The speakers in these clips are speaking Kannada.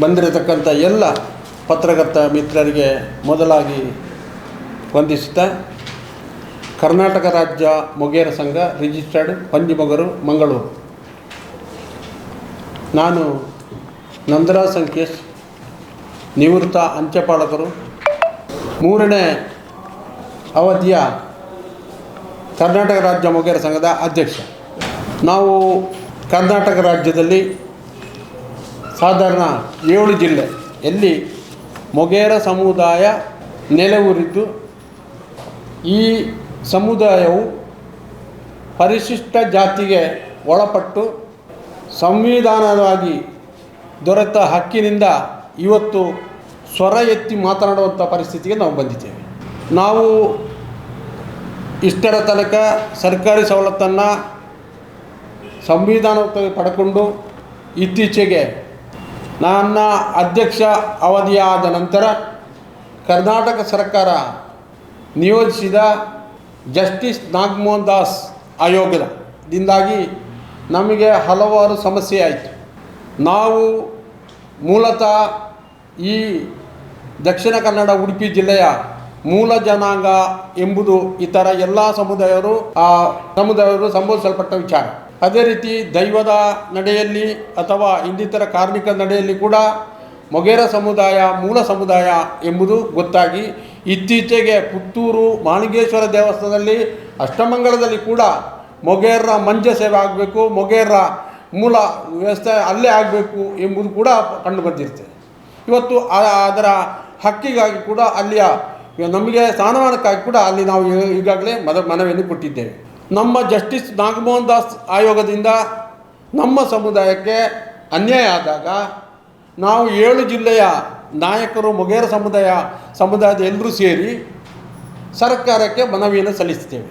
ಬಂದಿರತಕ್ಕಂಥ ಎಲ್ಲ ಪತ್ರಕರ್ತ ಮಿತ್ರರಿಗೆ ಮೊದಲಾಗಿ ವಂದಿಸುತ್ತಾ, ಕರ್ನಾಟಕ ರಾಜ್ಯ ಮೊಗೇರ ಸಂಘ ರಿಜಿಸ್ಟರ್ಡ್ ಪಂಜಿಮೊಗರು ಮಂಗಳೂರು. ನಾನು ನಂದರಾಜ್ ಸಂಕೇಶ್, ನಿವೃತ್ತ ಅಂಚೆಪಾಲಕರು, 3ನೇ ಅವಧಿಯ ಕರ್ನಾಟಕ ರಾಜ್ಯ ಮೊಗೇರ ಸಂಘದ ಅಧ್ಯಕ್ಷ. ನಾವು ಕರ್ನಾಟಕ ರಾಜ್ಯದಲ್ಲಿ ಸಾಧಾರಣ 7 ಜಿಲ್ಲೆಯಲ್ಲಿ ಮೊಗೇರ ಸಮುದಾಯ ನೆಲೆಯೂರಿದ್ದು, ಈ ಸಮುದಾಯವು ಪರಿಶಿಷ್ಟ ಜಾತಿಗೆ ಒಳಪಟ್ಟು ಸಂವಿಧಾನವಾಗಿ ದೊರೆತ ಹಕ್ಕಿನಿಂದ ಇವತ್ತು ಸ್ವರ ಎತ್ತಿ ಮಾತನಾಡುವಂಥ ಪರಿಸ್ಥಿತಿಗೆ ನಾವು ಬಂದಿದ್ದೇವೆ. ನಾವು ಇಷ್ಟರ ತನಕ ಸರ್ಕಾರಿ ಸವಲತ್ತನ್ನು ಸಂವಿಧಾನವಾಗಿ ಪಡ್ಕೊಂಡು ಇತ್ತೀಚೆಗೆ ನನ್ನ ಅಧ್ಯಕ್ಷ ಅವಧಿಯಾದ ನಂತರ ಕರ್ನಾಟಕ ಸರ್ಕಾರ ನಿಯೋಜಿಸಿದ ಜಸ್ಟಿಸ್ ನಾಗಮೋಹನ್ ದಾಸ್ ಆಯೋಗದಿಂದಾಗಿ ನಮಗೆ ಹಲವಾರು ಸಮಸ್ಯೆ ಆಯಿತು. ನಾವು ಮೂಲತಃ ಈ ದಕ್ಷಿಣ ಕನ್ನಡ ಉಡುಪಿ ಜಿಲ್ಲೆಯ ಮೂಲ ಜನಾಂಗ ಎಂಬುದು ಇತರ ಎಲ್ಲ ಸಮುದಾಯರು ಸಂಬೋಧಿಸಲ್ಪಟ್ಟ ವಿಚಾರ. ಅದೇ ರೀತಿ ದೈವದ ನಡೆಯಲ್ಲಿ ಅಥವಾ ಇನ್ನಿತರ ಕಾರ್ಮಿಕ ನಡೆಯಲ್ಲಿ ಕೂಡ ಮೊಗೇರ ಸಮುದಾಯ ಮೂಲ ಸಮುದಾಯ ಎಂಬುದು ಗೊತ್ತಾಗಿ, ಇತ್ತೀಚೆಗೆ ಪುತ್ತೂರು ಮಾಣಿಗೇಶ್ವರ ದೇವಸ್ಥಾನದಲ್ಲಿ ಅಷ್ಟಮಂಗಲದಲ್ಲಿ ಕೂಡ ಮೊಗೇರರ ಮಂಜ ಸೇವೆ ಆಗಬೇಕು, ಮೊಗೇರರ ಮೂಲ ವ್ಯವಸ್ಥೆ ಅಲ್ಲೇ ಆಗಬೇಕು ಎಂಬುದು ಕೂಡ ಕಂಡು ಬಂದಿರ್ತದೆ. ಇವತ್ತು ಅದರ ಹಕ್ಕಿಗಾಗಿ ಕೂಡ ಅಲ್ಲಿಯ ನಮಗೆ ಸ್ಥಾನಮಾನಕ್ಕಾಗಿ ಕೂಡ ಅಲ್ಲಿ ನಾವು ಈಗಾಗಲೇ ಮನವಿಯನ್ನು ಕೊಟ್ಟಿದ್ದೇವೆ. ನಮ್ಮ ಜಸ್ಟಿಸ್ ನಾಗಮೋಹನ್ ದಾಸ್ ಆಯೋಗದಿಂದ ನಮ್ಮ ಸಮುದಾಯಕ್ಕೆ ಅನ್ಯಾಯ ಆದಾಗ ನಾವು 7 ಜಿಲ್ಲೆಯ ನಾಯಕರು ಮೊಗೇರ ಸಮುದಾಯದ ಎಲ್ಲರೂ ಸೇರಿ ಸರ್ಕಾರಕ್ಕೆ ಮನವಿಯನ್ನು ಸಲ್ಲಿಸ್ತೇವೆ.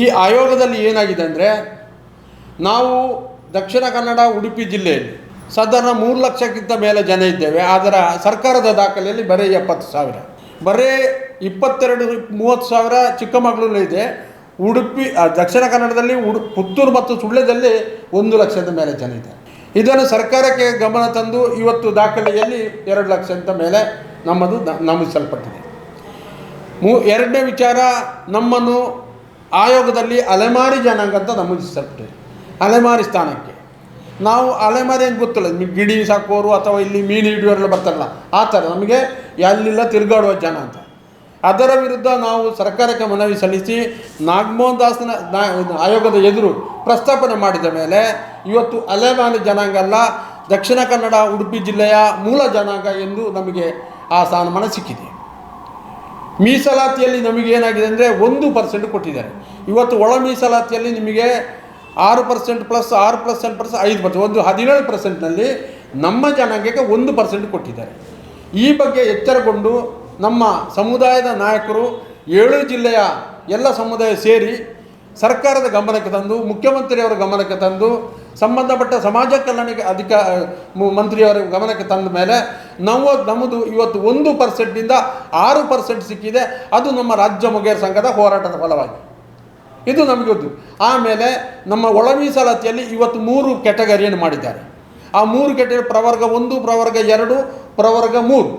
ಈ ಆಯೋಗದಲ್ಲಿ ಏನಾಗಿದೆ ಅಂದರೆ, ನಾವು ದಕ್ಷಿಣ ಕನ್ನಡ ಉಡುಪಿ ಜಿಲ್ಲೆಯಲ್ಲಿ ಸಾಧಾರಣ 3 ಲಕ್ಷಕ್ಕಿಂತ ಮೇಲೆ ಜನ ಇದ್ದೇವೆ. ಆದರೆ ಸರ್ಕಾರದ ದಾಖಲೆಯಲ್ಲಿ ಬರೀ 70,000, ಬರೀ 22-30 ಸಾವಿರ ಚಿಕ್ಕಮಗಳೂರಿದೆ. ಉಡುಪಿ ದಕ್ಷಿಣ ಕನ್ನಡದಲ್ಲಿ ಪುತ್ತೂರು ಮತ್ತು ಸುಳ್ಯದಲ್ಲಿ 1 ಲಕ್ಷದ ಮೇಲೆ ಜನ ಇದೆ. ಇದನ್ನು ಸರ್ಕಾರಕ್ಕೆ ಗಮನ ತಂದು ಇವತ್ತು ದಾಖಲೆಯಲ್ಲಿ 2 ಲಕ್ಷದ ಮೇಲೆ ನಮ್ಮದು ನಮೂದಿಸಲ್ಪಟ್ಟಿದೆ. 2ನೇ ವಿಚಾರ, ನಮ್ಮನ್ನು ಆಯೋಗದಲ್ಲಿ ಅಲೆಮಾರಿ ಜನಾಂಗ ಅಂತ ನಮೂದಿಸಲ್ಪಟ್ಟಿದೆ. ಅಲೆಮಾರಿ ಸ್ಥಾನಕ್ಕೆ ನಾವು ಅಲೆಮಾರಿ ಅಂತ ಗೊತ್ತಿಲ್ಲ, ಗಿಡಿ ಸಾಕೋರು ಅಥವಾ ಇಲ್ಲಿ ಮೀನು ಹಿಡಿಯೋರೆಲ್ಲ ಬರ್ತಾರಲ್ಲ, ಆ ಥರ ನಮಗೆ ಎಲ್ಲಿಲ್ಲ ತಿರುಗಾಡುವ ಜನ ಅಂತ. ಅದರ ವಿರುದ್ಧ ನಾವು ಸರ್ಕಾರಕ್ಕೆ ಮನವಿ ಸಲ್ಲಿಸಿ ನಾಗಮೋಹನ್ ದಾಸ್ನ ಆಯೋಗದ ಎದುರು ಪ್ರಸ್ತಾಪನೆ ಮಾಡಿದ ಮೇಲೆ ಇವತ್ತು ಅಲೆಮಾರಿ ಜನಾಂಗ ಅಲ್ಲ, ದಕ್ಷಿಣ ಕನ್ನಡ ಉಡುಪಿ ಜಿಲ್ಲೆಯ ಮೂಲ ಜನಾಂಗ ಎಂದು ನಮಗೆ ಆ ಸ್ಥಾನಮಾನ ಸಿಕ್ಕಿದೆ. ಮೀಸಲಾತಿಯಲ್ಲಿ ನಮಗೇನಾಗಿದೆ ಅಂದರೆ 1% ಕೊಟ್ಟಿದ್ದಾರೆ. ಇವತ್ತು ಒಳ ಮೀಸಲಾತಿಯಲ್ಲಿ ನಿಮಗೆ 6% ಪ್ಲಸ್ 6% ಪ್ಲಸ್ 5%, ಒಂದು 17%ನಲ್ಲಿ ನಮ್ಮ ಜನಾಂಗಕ್ಕೆ 1% ಕೊಟ್ಟಿದ್ದಾರೆ. ಈ ಬಗ್ಗೆ ಎಚ್ಚರಗೊಂಡು ನಮ್ಮ ಸಮುದಾಯದ ನಾಯಕರು 7 ಜಿಲ್ಲೆಯ ಎಲ್ಲ ಸಮುದಾಯ ಸೇರಿ ಸರ್ಕಾರದ ಗಮನಕ್ಕೆ ತಂದು, ಮುಖ್ಯಮಂತ್ರಿಯವರ ಗಮನಕ್ಕೆ ತಂದು, ಸಂಬಂಧಪಟ್ಟ ಸಮಾಜ ಕಲ್ಯಾಣ ಮಂತ್ರಿಯವರ ಗಮನಕ್ಕೆ ತಂದ ಮೇಲೆ ನಮ್ಮದು ಇವತ್ತು 1%ದಿಂದ 6% ಸಿಕ್ಕಿದೆ. ಅದು ನಮ್ಮ ರಾಜ್ಯ ಮೊಗೇರ ಸಂಘದ ಹೋರಾಟದ ಫಲವಾಗಿ ಇದು ನಮಗೆ ಗೊತ್ತು. ಆಮೇಲೆ ನಮ್ಮ ಒಳ ಮೀಸಲಾತಿಯಲ್ಲಿ ಇವತ್ತು 3 ಕ್ಯಾಟಗರಿಯನ್ನು ಮಾಡಿದ್ದಾರೆ. ಆ 3 ಕ್ಯಾಟಗರಿ ಪ್ರವರ್ಗ 1, ಪ್ರವರ್ಗ 2, ಪ್ರವರ್ಗ 3.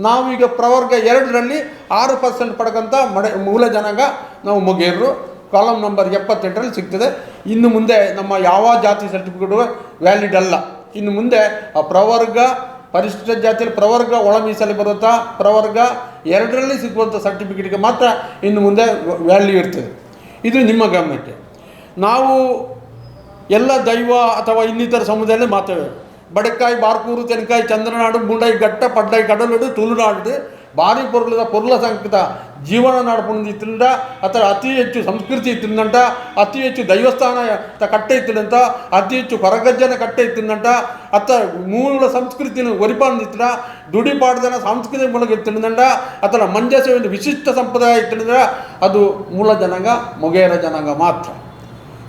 ನಾವೀಗ ಪ್ರವರ್ಗ 2ರಲ್ಲಿ 6% ಪಡ್ಕೊಂಥ ಮೂಲ ಜನಾಂಗ ನಾವು ಮೊಗೇರರು. ಕಾಲಮ್ ನಂಬರ್ 78ರಲ್ಲಿ ಸಿಗ್ತದೆ. ಇನ್ನು ಮುಂದೆ ನಮ್ಮ ಯಾವ ಜಾತಿ ಸರ್ಟಿಫಿಕೇಟು ವ್ಯಾಲಿಡ್ ಅಲ್ಲ. ಇನ್ನು ಮುಂದೆ ಆ ಪ್ರವರ್ಗ ಪರಿಶಿಷ್ಟ ಜಾತಿಯಲ್ಲಿ ಪ್ರವರ್ಗ ಒಳ ಮೀಸಲು ಬರುತ್ತಾ, ಪ್ರವರ್ಗ 2ರಲ್ಲಿ ಸಿಗುವಂಥ ಸರ್ಟಿಫಿಕೇಟ್ಗೆ ಮಾತ್ರ ಇನ್ನು ಮುಂದೆ ವ್ಯಾಲ್ಯೂ ಇರ್ತದೆ. ಇದು ನಿಮ್ಮ ಗಮನಕ್ಕೆ. ನಾವು ಎಲ್ಲ ದೈವ ಅಥವಾ ಇನ್ನಿತರ ಸಮುದಾಯದಲ್ಲಿ ಮಾತಾಡೋದು. ಬಡಕಾಯಿ, ಬಾರ್ಕೂರು, ತೆನಕಾಯಿ, ಚಂದ್ರನಾಡು, ಮುಂಡೈ, ಘಟ್ಟ, ಪಡ್ಡಾಯಿ, ಕಡಲುಡು, ತುಳುನಾಡು ಭಾರಿ ಪೊರ್ಲ ಸಂಕೃತ ಜೀವನ ನಾಡು ಪುಂದಿತ್ತಿಂದ ಅಥವಾ ಅತಿ ಹೆಚ್ಚು ಸಂಸ್ಕೃತಿ ಇತ್ತಿಂದಂಟ, ಅತಿ ಹೆಚ್ಚು ದೈವಸ್ಥಾನ ಕಟ್ಟೆ ಇತ್ತಿದಂತ, ಅತಿ ಹೆಚ್ಚು ಕೊರಗಜ್ಜನ ಕಟ್ಟೆ ಇತ್ತಿಂದಂಟ, ಮೂಲ ಸಂಸ್ಕೃತಿನ ಒರಿಪಾಂದಿತ್ತಿನ ದುಡಿಪಾಡ್ದನ ಸಾಂಸ್ಕೃತಿಕ ಮೂಲಕ ಇತ್ತಿಂದಂಟ, ಅಥವಾ ಮಂಜ ಸೇವೆ ವಿಶಿಷ್ಟ ಸಂಪ್ರದಾಯ ಇತ್ತಿಂದ್ರೆ ಅದು ಮೂಲ ಜನಾಂಗ ಮೊಗೇರ ಜನಾಂಗ ಮಾತ್ರ.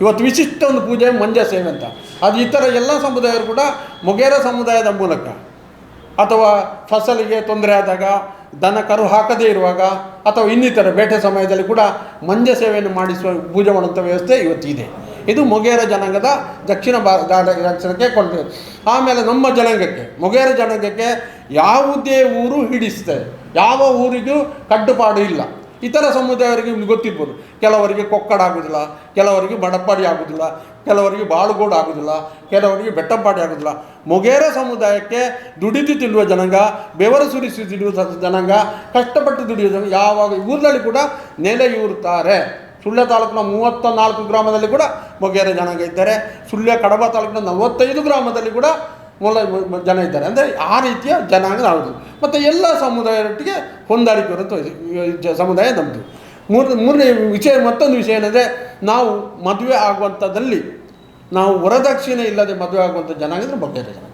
ಇವತ್ತು ವಿಶಿಷ್ಟ ಒಂದು ಪೂಜೆ ಮಂಜ ಸೇವೆ ಅಂತ. ಅದು ಇತರ ಎಲ್ಲ ಸಮುದಾಯರು ಕೂಡ ಮೊಗೇರ ಸಮುದಾಯದ ಮೂಲಕ ಅಥವಾ ಫಸಲಿಗೆ ತೊಂದರೆ ಆದಾಗ, ದನ ಕರು ಹಾಕದೇ ಇರುವಾಗ ಅಥವಾ ಇನ್ನಿತರ ಬೇಟೆ ಸಮಯದಲ್ಲಿ ಕೂಡ ಮಂಜ ಸೇವೆಯನ್ನು ಮಾಡಿಸುವ ಪೂಜೆ ಮಾಡುವಂಥ ವ್ಯವಸ್ಥೆ ಇವತ್ತಿದೆ. ಇದು ಮೊಗೇರ ಜನಾಂಗದ ದಕ್ಷಿಣ ದಕ್ಷಿಣಕ್ಕೆ ಕೊಂಡಿದೆ. ಆಮೇಲೆ ನಮ್ಮ ಜನಾಂಗಕ್ಕೆ ಮೊಗೇರ ಜನಾಂಗಕ್ಕೆ ಯಾವುದೇ ಊರು ಹಿಡಿಸ್ತದೆ, ಯಾವ ಊರಿಗೂ ಕಟ್ಟುಪಾಡು ಇಲ್ಲ. ಇತರ ಸಮುದಾಯವರಿಗೆ ನಿಮ್ಗೆ ಗೊತ್ತಿರ್ಬೋದು, ಕೆಲವರಿಗೆ ಕೊಕ್ಕಡ ಆಗೋದಿಲ್ಲ, ಕೆಲವರಿಗೆ ಬಡಪಾಡಿ ಆಗೋದಿಲ್ಲ, ಕೆಲವರಿಗೆ ಬಾಳುಗೋಡು ಆಗೋದಿಲ್ಲ, ಕೆಲವರಿಗೆ ಬೆಟ್ಟಂಪಾಡಿ ಆಗೋದಿಲ್ಲ. ಮೊಗೇರ ಸಮುದಾಯಕ್ಕೆ ದುಡಿದು ತಿನ್ನುವ ಜನಾಂಗ, ಬೆವರು ಸುರಿಸಿ ದುಡಿಯುವ ಜನಾಂಗ, ಕಷ್ಟಪಟ್ಟು ದುಡಿಯುವ ಜನಾಂಗ ಯಾವಾಗ ಊರಿನಲ್ಲಿ ಕೂಡ ನೆಲೆಯೂರುತ್ತಾರೆ. ಸುಳ್ಯ ತಾಲೂಕಿನ 34 ಗ್ರಾಮದಲ್ಲಿ ಕೂಡ ಮೊಗೇರ ಜನಾಂಗ ಇದ್ದಾರೆ. ಸುಳ್ಯ ಕಡಬ ತಾಲೂಕಿನ 45 ಗ್ರಾಮದಲ್ಲಿ ಕೂಡ ಜನ ಇದ್ದಾರೆ. ಅಂದರೆ ಆ ರೀತಿಯ ಜನಾಂಗ ನಾವು ಮತ್ತು ಎಲ್ಲ ಸಮುದಾಯದೊಟ್ಟಿಗೆ ಹೊಂದಾಣಿಕೆ ಇರುತ್ತೆ ಸಮುದಾಯ ನಮ್ಮದು. ಮೂರನೇ ವಿಷಯ, ಮತ್ತೊಂದು ವಿಷಯ ಏನಂದರೆ, ನಾವು ಮದುವೆ ಆಗುವಂಥದ್ದಲ್ಲಿ ನಾವು ವರದಕ್ಷಿಣೆ ಇಲ್ಲದೆ ಮದುವೆ ಆಗುವಂಥ ಜನಾಂಗ ಅಂದರೆ ಮೊಗೇರ ಜನಾಂಗ.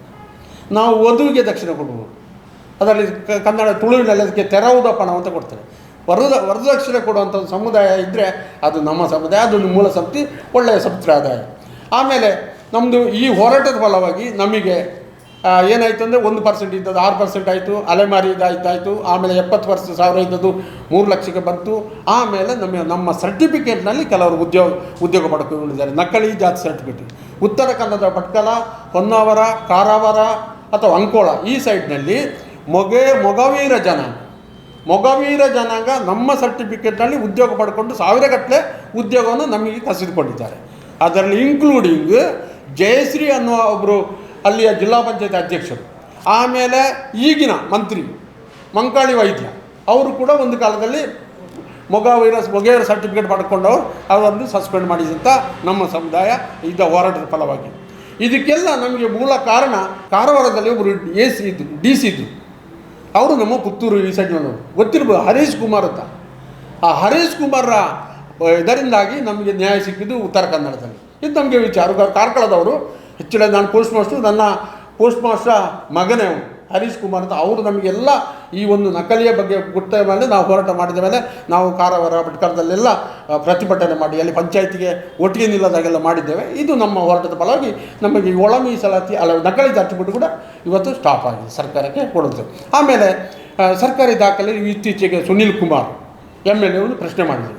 ನಾವು ವಧುವಿಗೆ ದಕ್ಷಿಣೆ ಕೊಡುವುದು, ಅದರಲ್ಲಿ ಕನ್ನಡ ತುಳುವಿನಲ್ಲಿ ಅದಕ್ಕೆ ತೆರವುದ ಪಣ ಅಂತ ಕೊಡ್ತಾರೆ. ವರದಕ್ಷಿಣೆ ಕೊಡುವಂಥ ಸಮುದಾಯ ಇದ್ದರೆ ಅದು ನಮ್ಮ ಸಮುದಾಯ, ಅದು ಮೂಲ ಸಂಸ್ಕೃತಿ, ಒಳ್ಳೆಯ ಸಂಪ್ರದಾಯ. ಆಮೇಲೆ ನಮ್ಮದು ಈ ಹೋರಾಟದ ಫಲವಾಗಿ ನಮಗೆ ಏನಾಯಿತು ಅಂದರೆ 1% ಇದ್ದದ್ದು 6% ಆಯಿತು, ಅಲೆಮಾರಿ ಇದಾಯಿತು. ಆಮೇಲೆ 70,000 ಇದ್ದದ್ದು 3 ಲಕ್ಷಕ್ಕೆ ಬಂತು. ಆಮೇಲೆ ನಮ್ಮ ಸರ್ಟಿಫಿಕೇಟ್ನಲ್ಲಿ ಕೆಲವರು ಉದ್ಯೋಗ ಪಡ್ಕೊಂಡಿದ್ದಾರೆ. ನಕಲಿ ಜಾತಿ ಸರ್ಟಿಫಿಕೇಟ್. ಉತ್ತರ ಕನ್ನಡ ಭಟ್ಕಳ, ಹೊನ್ನಾವರ, ಕಾರವಾರ ಅಥವಾ ಅಂಕೋಳ ಈ ಸೈಡ್ನಲ್ಲಿ ಮೊಗವೀರ ಜನಾಂಗ ನಮ್ಮ ಸರ್ಟಿಫಿಕೇಟ್ನಲ್ಲಿ ಉದ್ಯೋಗ ಪಡ್ಕೊಂಡು 1000 ಗಟ್ಟಲೆ ಉದ್ಯೋಗವನ್ನು ನಮಗೆ ಕಸಿದುಕೊಂಡಿದ್ದಾರೆ. ಅದರಲ್ಲಿ ಇನ್ಕ್ಲೂಡಿಂಗ್ ಜಯಶ್ರೀ ಅನ್ನುವ ಒಬ್ಬರು ಅಲ್ಲಿಯ ಜಿಲ್ಲಾ ಪಂಚಾಯತ್ ಅಧ್ಯಕ್ಷರು, ಆಮೇಲೆ ಈಗಿನ ಮಂತ್ರಿ ಮಂಕಾಳಿ ವೈದ್ಯ, ಅವರು ಕೂಡ ಒಂದು ಕಾಲದಲ್ಲಿ ಮೊಗೇರ ಸರ್ಟಿಫಿಕೇಟ್ ಪಡ್ಕೊಂಡವರು, ಅವರನ್ನು ಸಸ್ಪೆಂಡ್ ಮಾಡಿದಂಥ ನಮ್ಮ ಸಮುದಾಯ ಇದ್ದ ಹೋರಾಟದ ಫಲವಾಗಿ. ಇದಕ್ಕೆಲ್ಲ ನಮಗೆ ಮೂಲ ಕಾರಣ, ಕಾರವಾರದಲ್ಲಿ ಒಬ್ಬರು DC ಇದ್ದರು. ಅವರು ನಮ್ಮ ಪುತ್ತೂರು ಈ ಸೈಡ್ನವರು ಗೊತ್ತಿರ್ಬೋದು, ಹರೀಶ್ ಕುಮಾರ್ ಅಂತ. ಆ ಹರೀಶ್ ಕುಮಾರ ಇದರಿಂದಾಗಿ ನಮಗೆ ನ್ಯಾಯ ಸಿಕ್ಕಿದ್ದು ಉತ್ತರ ಕನ್ನಡದಲ್ಲಿ. ಇದು ನಮಗೆ ವಿಚಾರ. ಕಾರ್ಕಳದವರು ಹೆಚ್ಚಿನ ನಾನು ನನ್ನ ಪೋಸ್ಟ್ ಮಾಸ್ಟರ್ ಮಗನೇ ಅವರು ಹರೀಶ್ ಕುಮಾರ್ ಅಂತ. ಅವರು ನಮಗೆಲ್ಲ ಈ ಒಂದು ನಕಲಿಯ ಬಗ್ಗೆ ಗೊತ್ತ ಮೇಲೆ ನಾವು ಹೋರಾಟ ಮಾಡಿದ ಮೇಲೆ ನಾವು ಕಾರವಾರ ಭಟ್ಕಳದಲ್ಲೆಲ್ಲ ಪ್ರತಿಭಟನೆ ಮಾಡಿ ಅಲ್ಲಿ ಪಂಚಾಯತಿಗೆ ಒಟ್ಟಿಗೆ ನಿಲ್ಲದಾಗೆಲ್ಲ ಮಾಡಿದ್ದೇವೆ. ಇದು ನಮ್ಮ ಹೋರಾಟದ ಫಲವಾಗಿ ನಮಗೆ ಒಳ ಮೀಸಲಾತಿ ನಕಲಿ ಸರ್ಟಿಫಿಕೇಟ್ ಕೂಡ ಇವತ್ತು ಸ್ಟಾಪ್ ಆಗಿದೆ, ಸರ್ಕಾರಕ್ಕೆ ಕೊಡುತ್ತೆ. ಆಮೇಲೆ ಸರ್ಕಾರಿ ದಾಖಲೆ ಇತ್ತೀಚೆಗೆ ಸುನೀಲ್ ಕುಮಾರ್ MLA ಒಂದು ಪ್ರಶ್ನೆ ಮಾಡಿದರು.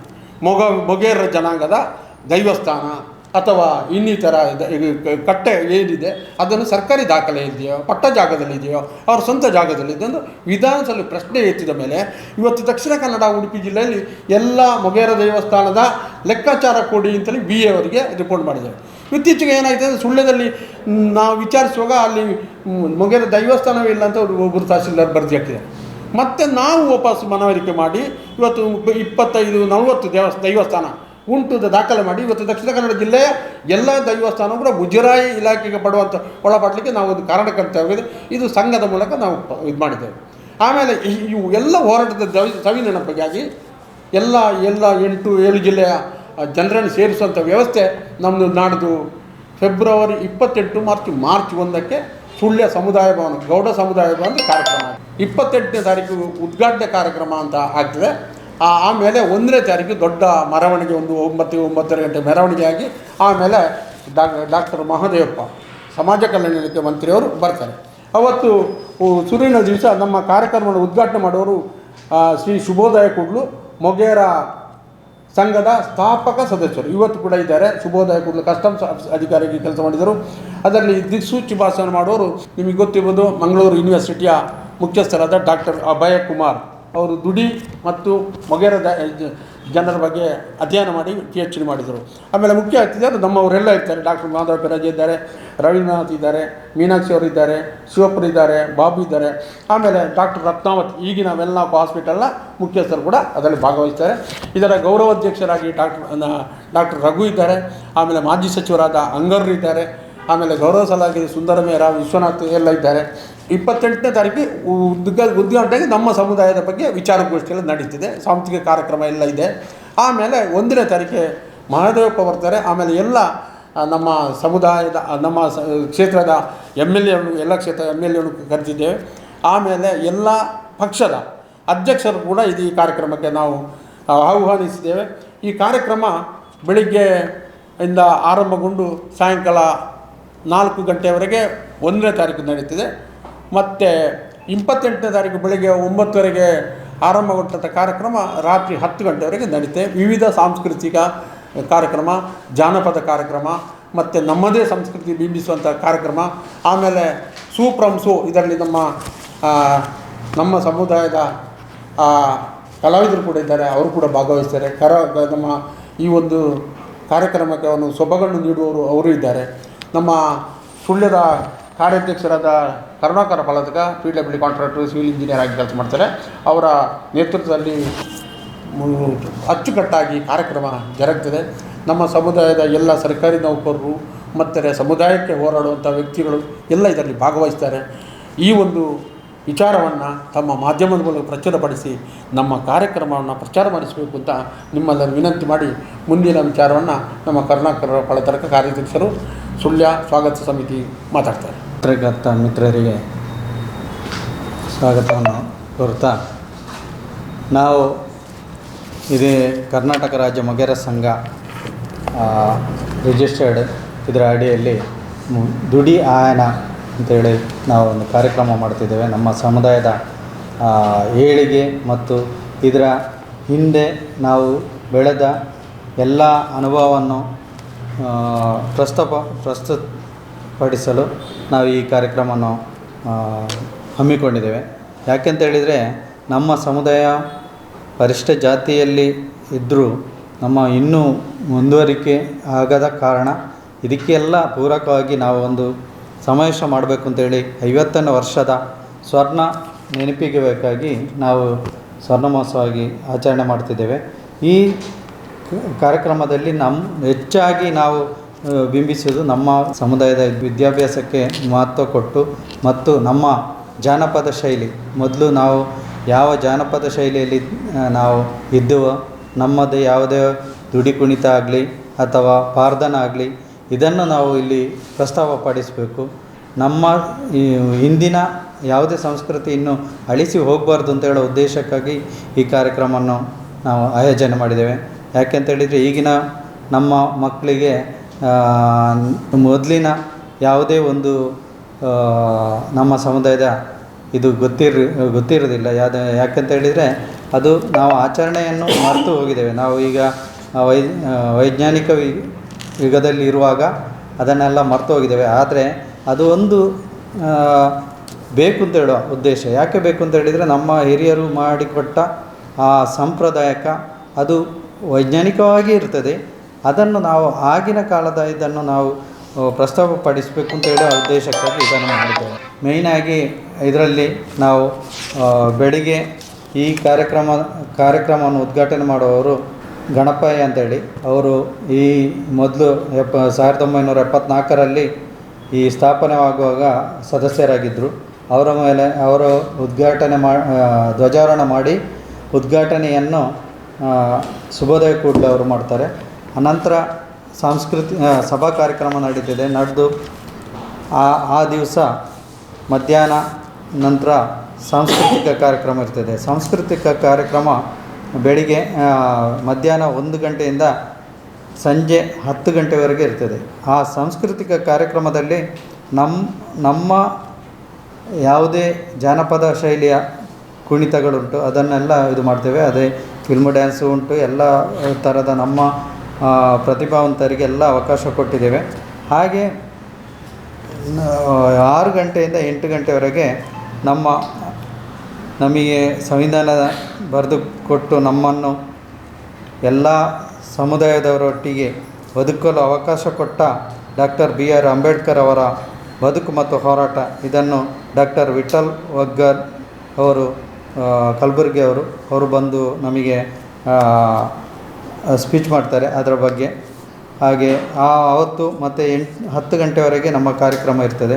ಮೊಗೇರ ಜನಾಂಗದ ದೈವಸ್ಥಾನ ಅಥವಾ ಇನ್ನಿತರ ಕಟ್ಟೆ ಏನಿದೆ ಅದನ್ನು ಸರ್ಕಾರಿ ದಾಖಲೆ ಇದೆಯೋ, ಪಟ್ಟ ಜಾಗದಲ್ಲಿ ಇದೆಯೋ, ಅವ್ರ ಸ್ವಂತ ಜಾಗದಲ್ಲಿದೆ ಎಂದು ವಿಧಾನಸಭೆ ಪ್ರಶ್ನೆ ಎತ್ತಿದ ಮೇಲೆ ಇವತ್ತು ದಕ್ಷಿಣ ಕನ್ನಡ ಉಡುಪಿ ಜಿಲ್ಲೆಯಲ್ಲಿ ಎಲ್ಲ ಮೊಗೇರ ದೇವಸ್ಥಾನದ ಲೆಕ್ಕಾಚಾರ ಕೊಡಿ ಅಂತೇಳಿ BA ಅವರಿಗೆ ರಿಪೋರ್ಟ್ ಮಾಡಿದ್ದಾರೆ. ಇತ್ತೀಚೆಗೆ ಏನಾಯಿತು ಅಂದರೆ, ಸುಳ್ಯದಲ್ಲಿ ನಾವು ವಿಚಾರಿಸುವಾಗ ಅಲ್ಲಿ ಮೊಗೇರ ದೈವಸ್ಥಾನವೇ ಇಲ್ಲ ಅಂತ ಒಬ್ಬರು ತಹಸೀಲ್ದಾರ್ ಬರೆದು ಹಾಕಿದ್ದಾರೆ. ಮತ್ತು ನಾವು ವಾಪಸ್ ಮನವರಿಕೆ ಮಾಡಿ ಇವತ್ತು 25-40 ದೈವಸ್ಥಾನ ಉಂಟು ದಾಖಲೆ ಮಾಡಿ ಇವತ್ತು ದಕ್ಷಿಣ ಕನ್ನಡ ಜಿಲ್ಲೆಯ ಎಲ್ಲ ದೇವಸ್ಥಾನ ಕೂಡ ಮುಜರಾಯಿ ಇಲಾಖೆಗೆ ಪಡುವಂಥ ಒಳಪಡಲಿಕ್ಕೆ ನಾವು ಒಂದು ಕಾರಣ ಕರ್ತೇವೆ. ಇದು ಸಂಘದ ಮೂಲಕ ನಾವು ಇದು ಮಾಡಿದ್ದೇವೆ. ಆಮೇಲೆ ಇವು ಎಲ್ಲ ಹೋರಾಟದ ಸವಿ ನೆನಪಿಗಾಗಿ ಎಲ್ಲ 8-7 ಜಿಲ್ಲೆಯ ಜನರನ್ನು ಸೇರಿಸುವಂಥ ವ್ಯವಸ್ಥೆ ನಮ್ಮದು ನಾಡ್ದು ಫೆಬ್ರವರಿ 28 ಮಾರ್ಚ್ 1ಕ್ಕೆ ಸುಳ್ಯ ಸಮುದಾಯ ಭವನ, ಗೌಡ ಸಮುದಾಯ ಭವನ ಕಾರ್ಯಕ್ರಮ. 28ನೇ ತಾರೀಕು ಉದ್ಘಾಟನೆ ಕಾರ್ಯಕ್ರಮ ಅಂತ ಆಗ್ತದೆ. ಆಮೇಲೆ 1ನೇ ತಾರೀಕು ದೊಡ್ಡ ಮೆರವಣಿಗೆ, ಒಂದು 9-9:30 ಗಂಟೆ ಮೆರವಣಿಗೆ ಆಗಿ ಆಮೇಲೆ ಡಾಕ್ಟರ್ ಮಹದೇವಪ್ಪ ಸಮಾಜ ಕಲ್ಯಾಣ ಇಲಾಖೆ ಮಂತ್ರಿಯವರು ಬರ್ತಾರೆ. ಅವತ್ತು ಸುರಿನ ದಿವಸ ನಮ್ಮ ಕಾರ್ಯಕ್ರಮವನ್ನು ಉದ್ಘಾಟನೆ ಮಾಡುವವರು ಶ್ರೀ ಶುಭೋದಯ ಕೂಡ್ಲು, ಮೊಗೇರ ಸಂಘದ ಸ್ಥಾಪಕ ಸದಸ್ಯರು ಇವತ್ತು ಕೂಡ ಇದ್ದಾರೆ. ಶುಭೋದಯ ಕೂಡಲು ಕಸ್ಟಮ್ಸ್ ಅಧಿಕಾರಿಗೆ ಕೆಲಸ ಮಾಡಿದರು. ಅದರಲ್ಲಿ ದಿಕ್ಸೂಚಿ ಭಾಷಣ ಮಾಡುವವರು ನಿಮಗೆ ಗೊತ್ತಿರ್ಬೋದು, ಮಂಗಳೂರು ಯೂನಿವರ್ಸಿಟಿಯ ಮುಖ್ಯಸ್ಥರಾದ ಡಾಕ್ಟರ್ ಅಭಯ ಕುಮಾರ್. ಅವರು ದುಡಿ ಮತ್ತು ಮೊಗೇರ ಜನರ ಬಗ್ಗೆ ಅಧ್ಯಯನ ಮಾಡಿ PhD ಮಾಡಿದರು. ಆಮೇಲೆ ಮುಖ್ಯ ಅತಿಥಿಯರು ನಮ್ಮವರೆಲ್ಲ ಇರ್ತಾರೆ. ಡಾಕ್ಟರ್ ಮಾಧವ ಪೆರಾಜೆ ಇದ್ದಾರೆ, ರವೀಂದ್ರನಾಥ್ ಇದ್ದಾರೆ, ಮೀನಾಕ್ಷಿ ಅವರು ಇದ್ದಾರೆ, ಶಿವಪ್ಪರು ಇದ್ದಾರೆ, ಬಾಬು ಇದ್ದಾರೆ. ಆಮೇಲೆ ಡಾಕ್ಟರ್ ರತ್ನಾವತಿ ಈಗಿನ ವೆಲ್ನಾಕ್ ಹಾಸ್ಪಿಟಲ್ನ ಮುಖ್ಯಸ್ಥರು ಕೂಡ ಅದರಲ್ಲಿ ಭಾಗವಹಿಸ್ತಾರೆ. ಇದರ ಗೌರವಾಧ್ಯಕ್ಷರಾಗಿ ಡಾಕ್ಟರ್ ರಘು ಇದ್ದಾರೆ. ಆಮೇಲೆ ಮಾಜಿ ಸಚಿವರಾದ ಅಂಗರ್ರು ಇದ್ದಾರೆ. ಆಮೇಲೆ ಗೌರವ ಸಲಹೆಗೆ ಸುಂದರಮೇರ ವಿಶ್ವನಾಥ್ ಎಲ್ಲ ಇದ್ದಾರೆ. 28ನೇ ತಾರೀಕು ಉದ್ಘಾಟನೆಗೆ ನಮ್ಮ ಸಮುದಾಯದ ಬಗ್ಗೆ ವಿಚಾರಗೋಷ್ಠಿಯೆಲ್ಲ ನಡೀತಿದೆ, ಸಾಂಸ್ಕೃತಿಕ ಕಾರ್ಯಕ್ರಮ ಎಲ್ಲ ಇದೆ. ಆಮೇಲೆ 1ನೇ ತಾರೀಕಿಗೆ ಮಹದೇವಪ್ಪ ಬರ್ತಾರೆ. ಆಮೇಲೆ ಎಲ್ಲ ನಮ್ಮ ಸಮುದಾಯದ ನಮ್ಮ ಕ್ಷೇತ್ರದ MLA ಎಲ್ಲ ಕ್ಷೇತ್ರ MLA ಕರೆದಿದ್ದೇವೆ. ಆಮೇಲೆ ಎಲ್ಲ ಪಕ್ಷದ ಅಧ್ಯಕ್ಷರು ಕೂಡ ಈ ಕಾರ್ಯಕ್ರಮಕ್ಕೆ ನಾವು ಆಹ್ವಾನಿಸಿದ್ದೇವೆ. ಈ ಕಾರ್ಯಕ್ರಮ ಬೆಳಿಗ್ಗೆ ಇಂದ ಆರಂಭಗೊಂಡು ಸಾಯಂಕಾಲ 4 ಗಂಟೆಯವರೆಗೆ 1ನೇ ತಾರೀಕು ನಡೀತಿದೆ. ಮತ್ತು 28ನೇ ತಾರೀಕು ಬೆಳಗ್ಗೆ 9:00 ಆರಂಭಗೊಂಡಂಥ ಕಾರ್ಯಕ್ರಮ ರಾತ್ರಿ 10 ಗಂಟೆವರೆಗೆ ನಡೀತೆ. ವಿವಿಧ ಸಾಂಸ್ಕೃತಿಕ ಕಾರ್ಯಕ್ರಮ, ಜಾನಪದ ಕಾರ್ಯಕ್ರಮ ಮತ್ತು ನಮ್ಮದೇ ಸಂಸ್ಕೃತಿ ಬಿಂಬಿಸುವಂಥ ಕಾರ್ಯಕ್ರಮ. ಆಮೇಲೆ ಸೂಪ್ರಂಸು ಇದರಲ್ಲಿ ನಮ್ಮ ಸಮುದಾಯದ ಕಲಾವಿದರು ಕೂಡ ಇದ್ದಾರೆ, ಅವರು ಕೂಡ ಭಾಗವಹಿಸ್ತಾರೆ. ನಮ್ಮ ಈ ಒಂದು ಕಾರ್ಯಕ್ರಮಕ್ಕೆ ಅವನು ಸೊಬಗನ್ನು ನೀಡುವವರು ಅವರು ಇದ್ದಾರೆ. ನಮ್ಮ ಸುಳ್ಯದ ಕಾರ್ಯಾಧ್ಯಕ್ಷರಾದ ಕರುಣಾಕರ ಫಲದಕ PWD ಕಾಂಟ್ರಾಕ್ಟರ್ ಸಿವಿಲ್ ಇಂಜಿನಿಯರ್ ಆಗಿ ಕೆಲಸ ಮಾಡ್ತಾರೆ. ಅವರ ನೇತೃತ್ವದಲ್ಲಿ ಅಚ್ಚುಕಟ್ಟಾಗಿ ಕಾರ್ಯಕ್ರಮ ಜರುಗ್ತದೆ. ನಮ್ಮ ಸಮುದಾಯದ ಎಲ್ಲ ಸರ್ಕಾರಿ ನೌಕರರು ಮತ್ತು ಸಮುದಾಯಕ್ಕೆ ಹೋರಾಡುವಂಥ ವ್ಯಕ್ತಿಗಳು ಎಲ್ಲ ಇದರಲ್ಲಿ ಭಾಗವಹಿಸ್ತಾರೆ. ಈ ಒಂದು ವಿಚಾರವನ್ನು ತಮ್ಮ ಮಾಧ್ಯಮದ ಮೂಲಕ ಪ್ರಚುರಪಡಿಸಿ ನಮ್ಮ ಕಾರ್ಯಕ್ರಮವನ್ನು ಪ್ರಚಾರ ಮಾಡಿಸಬೇಕು ಅಂತ ನಿಮ್ಮೆಲ್ಲರೂ ವಿನಂತಿ ಮಾಡಿ ಮುಂದಿನ ವಿಚಾರವನ್ನು ನಮ್ಮ ಕರುಣಾಕರ ಫಲತರಕ ಕಾರ್ಯಾಧ್ಯಕ್ಷರು ಸುಳ್ಯ ಸ್ವಾಗತ ಸಮಿತಿ ಮಾತಾಡ್ತಾರೆ. ಪತ್ರಕರ್ತ ಮಿತ್ರರಿಗೆ ಸ್ವಾಗತವನ್ನು ಕೋರುತ್ತಾ, ನಾವು ಇದೇ ಕರ್ನಾಟಕ ರಾಜ್ಯ ಮೊಗೇರ ಸಂಘ ರಿಜಿಸ್ಟರ್ಡ್ ಇದರ ಅಡಿಯಲ್ಲಿ ದುಡಿ ಆಯನ ಅಂತೇಳಿ ನಾವು ಒಂದು ಕಾರ್ಯಕ್ರಮ ಮಾಡ್ತಿದ್ದೇವೆ. ನಮ್ಮ ಸಮುದಾಯದ ಏಳಿಗೆ ಮತ್ತು ಇದರ ಹಿಂದೆ ನಾವು ಬೆಳೆದ ಎಲ್ಲ ಅನುಭವವನ್ನು ಪ್ರಸ್ತುತಪಡಿಸಲು ನಾವು ಈ ಕಾರ್ಯಕ್ರಮವನ್ನು ಹಮ್ಮಿಕೊಂಡಿದ್ದೇವೆ. ಯಾಕೆಂತೇಳಿದರೆ ನಮ್ಮ ಸಮುದಾಯ ಪರಿಷ್ಠ ಜಾತಿಯಲ್ಲಿ ಇದ್ದರೂ ನಮ್ಮ ಇನ್ನೂ ಮುಂದುವರಿಕೆ ಆಗದ ಕಾರಣ ಇದಕ್ಕೆಲ್ಲ ಪೂರಕವಾಗಿ ನಾವು ಒಂದು ಸಮಾವೇಶ ಮಾಡಬೇಕು ಅಂತೇಳಿ 50ನೇ ವರ್ಷದ ಸ್ವರ್ಣ ನೆನಪಿಗೆ ಬೇಕಾಗಿ ನಾವು ಸ್ವರ್ಣ ಮಹೋತ್ಸವವಾಗಿ ಆಚರಣೆ ಮಾಡ್ತಿದ್ದೇವೆ. ಈ ಕಾರ್ಯಕ್ರಮದಲ್ಲಿ ಹೆಚ್ಚಾಗಿ ನಾವು ಬಿಂಬಿಸುವುದು ನಮ್ಮ ಸಮುದಾಯದ ವಿದ್ಯಾಭ್ಯಾಸಕ್ಕೆ ಮಹತ್ವ ಕೊಟ್ಟು ಮತ್ತು ನಮ್ಮ ಜಾನಪದ ಶೈಲಿ, ಮೊದಲು ನಾವು ಯಾವ ಜಾನಪದ ಶೈಲಿಯಲ್ಲಿ ನಾವು ಇದ್ದೆವೋ, ನಮ್ಮದೇ ಯಾವುದೇ ದುಡಿ ಕುಣಿತ ಆಗಲಿ ಅಥವಾ ಪಾರ್ಧನ ಆಗಲಿ, ಇದನ್ನು ನಾವು ಇಲ್ಲಿ ಪ್ರಸ್ತಾವಪಡಿಸಬೇಕು. ನಮ್ಮ ಹಿಂದಿನ ಯಾವುದೇ ಸಂಸ್ಕೃತಿ ಇನ್ನೂ ಅಳಿಸಿ ಹೋಗಬಾರ್ದು ಅಂತ ಹೇಳೋ ಉದ್ದೇಶಕ್ಕಾಗಿ ಈ ಕಾರ್ಯಕ್ರಮವನ್ನು ನಾವು ಆಯೋಜನೆ ಮಾಡಿದ್ದೇವೆ. ಯಾಕೆಂತೇಳಿದರೆ ಈಗಿನ ನಮ್ಮ ಮಕ್ಕಳಿಗೆ ಮೊದಲಿನ ಯಾವುದೇ ಒಂದು ನಮ್ಮ ಸಮುದಾಯದ ಇದು ಗೊತ್ತಿರೋದಿಲ್ಲ. ಯಾಕೆಂತೇಳಿದರೆ ಅದು ನಾವು ಆಚರಣೆಯನ್ನು ಮರೆತು ಹೋಗಿದ್ದೇವೆ. ನಾವು ಈಗ ವೈಜ್ಞಾನಿಕ ಯುಗದಲ್ಲಿ ಇರುವಾಗ ಅದನ್ನೆಲ್ಲ ಮರೆತು ಹೋಗಿದ್ದೇವೆ. ಆದರೆ ಅದು ಒಂದು ಬೇಕು ಅಂತ ಹೇಳೋ ಉದ್ದೇಶ. ಯಾಕೆ ಬೇಕು ಅಂತ ಹೇಳಿದರೆ, ನಮ್ಮ ಹಿರಿಯರು ಮಾಡಿಕೊಟ್ಟ ಆ ಸಾಂಪ್ರದಾಯಿಕ ಅದು ವೈಜ್ಞಾನಿಕವಾಗಿ ಇರ್ತದೆ. ಅದನ್ನು ನಾವು ಆಗಿನ ಕಾಲದ ಇದನ್ನು ನಾವು ಪ್ರಸ್ತಾವಪಡಿಸಬೇಕು ಅಂತ ಹೇಳೋ ಉದ್ದೇಶಕ್ಕಾಗಿ ಇದನ್ನು ಮಾಡಿದ್ದೇವೆ. ಮೇಯ್ನಾಗಿ ಇದರಲ್ಲಿ ನಾವು ಬೆಳಿಗ್ಗೆ ಈ ಕಾರ್ಯಕ್ರಮವನ್ನು ಉದ್ಘಾಟನೆ ಮಾಡುವವರು ಗಣಪಯ್ಯ ಅಂತೇಳಿ, ಅವರು ಈ ಮೊದಲು 1974ರಲ್ಲಿ ಈ ಸ್ಥಾಪನೆಯಾಗುವಾಗ ಸದಸ್ಯರಾಗಿದ್ದರು. ಅವರ ಮೇಲೆ ಅವರು ಧ್ವಜಾರೋಹಣ ಮಾಡಿ ಉದ್ಘಾಟನೆಯನ್ನು ಸುಬೋಧಯ ಕೂಡಲೇ ಅವರು ಮಾಡ್ತಾರೆ. ಅನಂತರ ಸಭಾ ಕಾರ್ಯಕ್ರಮ ನಡೆದು ಆ ದಿವಸ ಮಧ್ಯಾಹ್ನ ನಂತರ ಸಾಂಸ್ಕೃತಿಕ ಕಾರ್ಯಕ್ರಮ ಇರ್ತದೆ. ಸಾಂಸ್ಕೃತಿಕ ಕಾರ್ಯಕ್ರಮ ಬೆಳಿಗ್ಗೆ ಮಧ್ಯಾಹ್ನ 1 ಗಂಟೆಯಿಂದ ಸಂಜೆ 10 ಗಂಟೆವರೆಗೆ ಇರ್ತದೆ. ಆ ಸಾಂಸ್ಕೃತಿಕ ಕಾರ್ಯಕ್ರಮದಲ್ಲಿ ನಮ್ಮ ಯಾವುದೇ ಜಾನಪದ ಶೈಲಿಯ ಕುಣಿತಗಳುಂಟು, ಅದನ್ನೆಲ್ಲ ಇದು ಮಾಡ್ತೇವೆ. ಅದೇ ಫಿಲ್ಮ್ ಡ್ಯಾನ್ಸು ಉಂಟು, ಎಲ್ಲ ಥರದ ನಮ್ಮ ಪ್ರತಿಭಾವಂತರಿಗೆ ಎಲ್ಲ ಅವಕಾಶ ಕೊಟ್ಟಿದ್ದೇವೆ. ಹಾಗೆ 6 ಗಂಟೆಯಿಂದ 8 ಗಂಟೆವರೆಗೆ ನಮಗೆ ಸಂವಿಧಾನ ಬರೆದು ಕೊಟ್ಟು ನಮ್ಮನ್ನು ಎಲ್ಲ ಸಮುದಾಯದವರೊಟ್ಟಿಗೆ ಬದುಕಲು ಅವಕಾಶ ಕೊಟ್ಟ ಡಾಕ್ಟರ್ BR ಅಂಬೇಡ್ಕರ್ ಅವರ ಬದುಕು ಮತ್ತು ಹೋರಾಟ, ಇದನ್ನು ಡಾಕ್ಟರ್ ವಿಠಲ್ ವಗ್ಗರ್ ಅವರು ಕಲಬುರ್ಗಿ ಅವರು ಬಂದು ನಮಗೆ ಸ್ಪೀಚ್ ಮಾಡ್ತಾರೆ ಅದರ ಬಗ್ಗೆ. ಹಾಗೆ ಅವತ್ತು ಮತ್ತು 10 ಗಂಟೆವರೆಗೆ ನಮ್ಮ ಕಾರ್ಯಕ್ರಮ ಇರ್ತದೆ.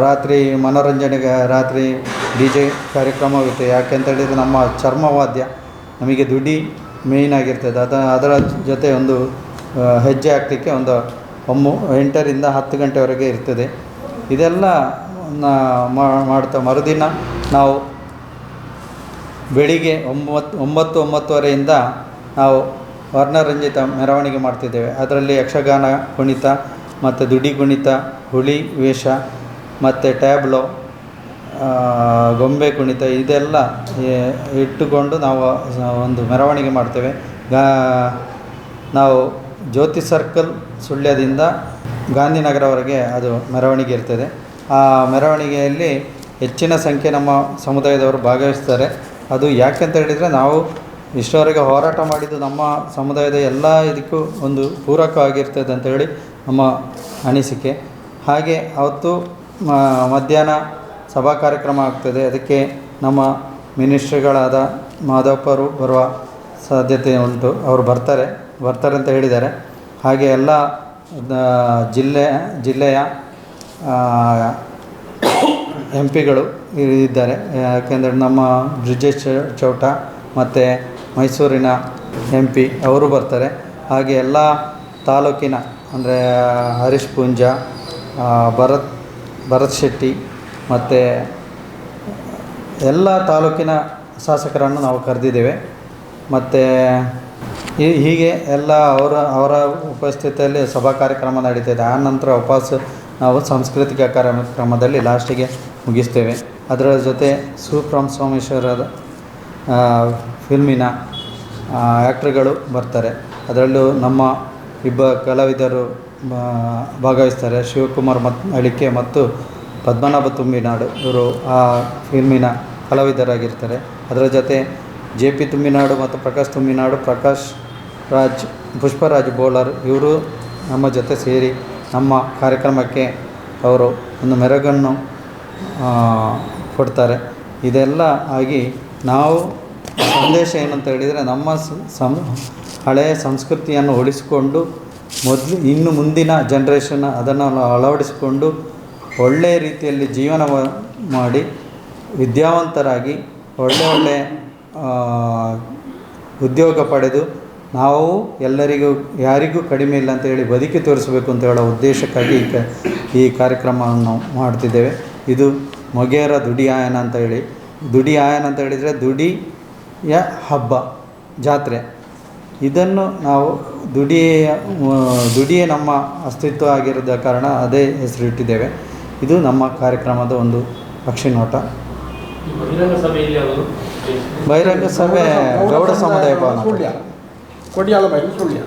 ರಾತ್ರಿ ಮನೋರಂಜನೆಗೆ ರಾತ್ರಿ DJ ಕಾರ್ಯಕ್ರಮವಿರುತ್ತೆ. ಯಾಕೆಂತೇಳಿದರೆ ನಮ್ಮ ಚರ್ಮವಾದ್ಯ ನಮಗೆ ದುಡಿ ಮೇಯ್ನ್ ಆಗಿರ್ತದೆ. ಅದರ ಜೊತೆ ಒಂದು ಹೆಜ್ಜೆ ಹಾಕಲಿಕ್ಕೆ ಒಂದು 8ರಿಂದ 10 ಗಂಟೆವರೆಗೆ ಇರ್ತದೆ. ಇದೆಲ್ಲ ಮಾಡ್ತಾ ಮರುದಿನ ನಾವು ಬೆಳಿಗ್ಗೆ 9:30ರಿಂದ ನಾವು ವರ್ಣರಂಜಿತ ಮೆರವಣಿಗೆ ಮಾಡ್ತಿದ್ದೇವೆ. ಅದರಲ್ಲಿ ಯಕ್ಷಗಾನ ಕುಣಿತ ಮತ್ತು ದುಡಿ ಕುಣಿತ, ಹುಳಿ ವೇಷ ಮತ್ತು ಟ್ಯಾಬ್ಲೋ, ಗೊಂಬೆ ಕುಣಿತ ಇದೆಲ್ಲ ಇಟ್ಟುಕೊಂಡು ನಾವು ಒಂದು ಮೆರವಣಿಗೆ ಮಾಡ್ತೇವೆ. ನಾವು ಜ್ಯೋತಿ ಸರ್ಕಲ್ ಸುಳ್ಯದಿಂದ ಗಾಂಧಿನಗರವರೆಗೆ ಅದು ಮೆರವಣಿಗೆ ಇರ್ತದೆ. ಆ ಮೆರವಣಿಗೆಯಲ್ಲಿ ಹೆಚ್ಚಿನ ಸಂಖ್ಯೆ ನಮ್ಮ ಸಮುದಾಯದವರು ಭಾಗವಹಿಸ್ತಾರೆ. ಅದು ಯಾಕೆಂತ ಹೇಳಿದರೆ ನಾವು ಇಷ್ಟವರೆಗೆ ಹೋರಾಟ ಮಾಡಿದ್ದು ನಮ್ಮ ಸಮುದಾಯದ ಎಲ್ಲ ಇದಕ್ಕೂ ಒಂದು ಪೂರಕವಾಗಿರ್ತದೆ ಅಂತೇಳಿ ನಮ್ಮ ಅನಿಸಿಕೆ. ಹಾಗೆ ಅವತ್ತು ಮಧ್ಯಾಹ್ನ ಸಭಾ ಕಾರ್ಯಕ್ರಮ ಆಗ್ತದೆ. ಅದಕ್ಕೆ ನಮ್ಮ ಮಿನಿಸ್ಟ್ರಿಗಳಾದ ಮಾಧವಪ್ಪರು ಬರುವ ಸಾಧ್ಯತೆ ಉಂಟು. ಅವರು ಬರ್ತಾರೆ ಅಂತ ಹೇಳಿದ್ದಾರೆ. ಹಾಗೆ ಎಲ್ಲ ಜಿಲ್ಲೆಯ MP ಗಳು ಇದ್ದಾರೆ. ಯಾಕೆಂದರೆ ನಮ್ಮ ಬ್ರಿಜೇಶ್ ಚೌಟ ಮತ್ತು ಮೈಸೂರಿನ MP ಅವರು ಬರ್ತಾರೆ. ಹಾಗೆ ಎಲ್ಲ ತಾಲೂಕಿನ ಅಂದರೆ ಹರೀಶ್ ಪೂಂಜ, ಭರತ್ ಶೆಟ್ಟಿ ಮತ್ತು ಎಲ್ಲ ತಾಲೂಕಿನ ಶಾಸಕರನ್ನು ನಾವು ಕರೆದಿದ್ದೇವೆ. ಮತ್ತು ಹೀಗೆ ಎಲ್ಲ ಅವರ ಉಪಸ್ಥಿತಿಯಲ್ಲಿ ಸಭಾ ಕಾರ್ಯಕ್ರಮ ನಡೀತಿದೆ. ಆ ನಂತರ ವಾಪಸ್ ನಾವು ಸಾಂಸ್ಕೃತಿಕ ಕಾರ್ಯಕ್ರಮದಲ್ಲಿ ಲಾಸ್ಟಿಗೆ ಮುಗಿಸ್ತೇವೆ. ಅದರ ಜೊತೆ ಸುಪ್ರಮ್ ಸೋಮೇಶ್ವರದ ಫಿಲ್ಮಿನ ಆ್ಯಕ್ಟ್ರುಗಳು ಬರ್ತಾರೆ. ಅದರಲ್ಲೂ ನಮ್ಮ ಕಲಾವಿದರು ಭಾಗವಹಿಸ್ತಾರೆ. ಶಿವಕುಮಾರ್ ಅಳಿಕೆ ಮತ್ತು ಪದ್ಮನಾಭ ತುಂಬಿನಾಡು ಇವರು ಆ ಫಿಲ್ಮಿನ ಕಲಾವಿದರಾಗಿರ್ತಾರೆ. ಅದರ ಜೊತೆ JP ತುಂಬಿನಾಡು ಮತ್ತು ಪ್ರಕಾಶ್ ತುಂಬಿನಾಡು, ಪುಷ್ಪರಾಜ್ ಬೋಲರ್ ಇವರು ನಮ್ಮ ಜೊತೆ ಸೇರಿ ನಮ್ಮ ಕಾರ್ಯಕ್ರಮಕ್ಕೆ ಅವರು ಒಂದು ಮೆರಗನ್ನು ಕೊಡ್ತಾರೆ. ಇದೆಲ್ಲ ಆಗಿ ನಾವು ಸಂದೇಶ ಏನಂತ ಹೇಳಿದರೆ ನಮ್ಮ ಹಳೆಯ ಸಂಸ್ಕೃತಿಯನ್ನು ಉಳಿಸಿಕೊಂಡು ಇನ್ನು ಮುಂದಿನ ಜನ್ರೇಷನ್ ಅದನ್ನು ಅಳವಡಿಸಿಕೊಂಡು ಒಳ್ಳೆಯ ರೀತಿಯಲ್ಲಿ ಜೀವನ ಮಾಡಿ ವಿದ್ಯಾವಂತರಾಗಿ ಒಳ್ಳೆಯ ಉದ್ಯೋಗ ಪಡೆದು ನಾವು ಎಲ್ಲರಿಗೂ ಯಾರಿಗೂ ಕಡಿಮೆ ಇಲ್ಲ ಅಂತ ಹೇಳಿ ಬದುಕಿ ತೋರಿಸಬೇಕು ಅಂತ ಹೇಳೋ ಉದ್ದೇಶಕ್ಕಾಗಿ ಈ ಕಾರ್ಯಕ್ರಮವನ್ನು ಮಾಡ್ತಿದ್ದೇವೆ. ಇದು ಮೊಗೇರ ದುಡಿಯಾಯನ ಅಂತ ಹೇಳಿ. ದುಡಿಯಾಯನ ಅಂತ ಹೇಳಿದರೆ ದುಡಿಯ ಹಬ್ಬ, ಜಾತ್ರೆ. ಇದನ್ನು ನಾವು ದುಡಿಯೇ ನಮ್ಮ ಅಸ್ತಿತ್ವ ಆಗಿರೋದ ಕಾರಣ ಅದೇ ಹೆಸರಿಟ್ಟಿದ್ದೇವೆ. ಇದು ನಮ್ಮ ಕಾರ್ಯಕ್ರಮದ ಒಂದು ಪಕ್ಷಿನೋಟ. ಬಹಿರಂಗ ಸಭೆ ಗೌಡ ಸಮುದಾಯ ಭವನ, ಕೊಡಿಯಾಲ ಬೈಲು ಸುಳ್ಯ.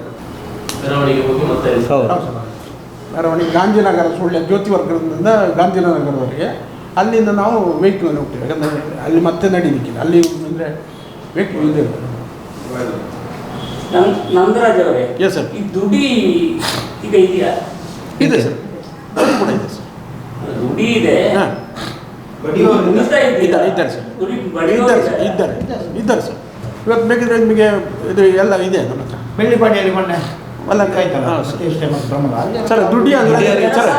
ಮೆರವಣಿಗೆ ಗಾಂಧಿನಗರ ಸುಳ್ಯ ಜ್ಯೋತಿ ವರ್ಗದಿಂದ ಗಾಂಧಿನಗರದವರೆಗೆ. ಅಲ್ಲಿಂದ ನಾವು ವೆಹಿಕಲಲ್ಲಿ ಹೋಗ್ತೇವೆ. ಯಾಕಂದರೆ ಅಲ್ಲಿ ಮತ್ತೆ ನಡೀಲಿಕ್ಕಿಲ್ಲ. ಅಲ್ಲಿ ಅಂದರೆ ವೆಹಿಕಲ್ ಇದೆ. ನಂದರಾಜ್ ಅವರೇ, ಎಸ್ ಸರ್. ಈ ದುಡಿ ಈಗ ಇದೆಯಾ? ಇದೆ ಸರ್, ಅದು ಕೂಡ ಇದೆ ಸರ್. ದುಡಿ ಇದೆ. ಹಾಂ, ಇದ್ದಾರೆ ಸರ್, ಇದ್ದಾರೆ ಸರ್. ಇವತ್ತು ಬೇಕಿದ್ರೆ ನಿಮಗೆ ಇದು ಎಲ್ಲ ಇದೆ ನಮ್ಮ ಹತ್ರ. ಬೆಳ್ಳಿಪಾಡಿಯಲ್ಲಿ ಮೊನ್ನೆ ಅಲ್ಲ ಸರ್, ದುಡ್ಡಿ ಅಂದರೆ ಸರ್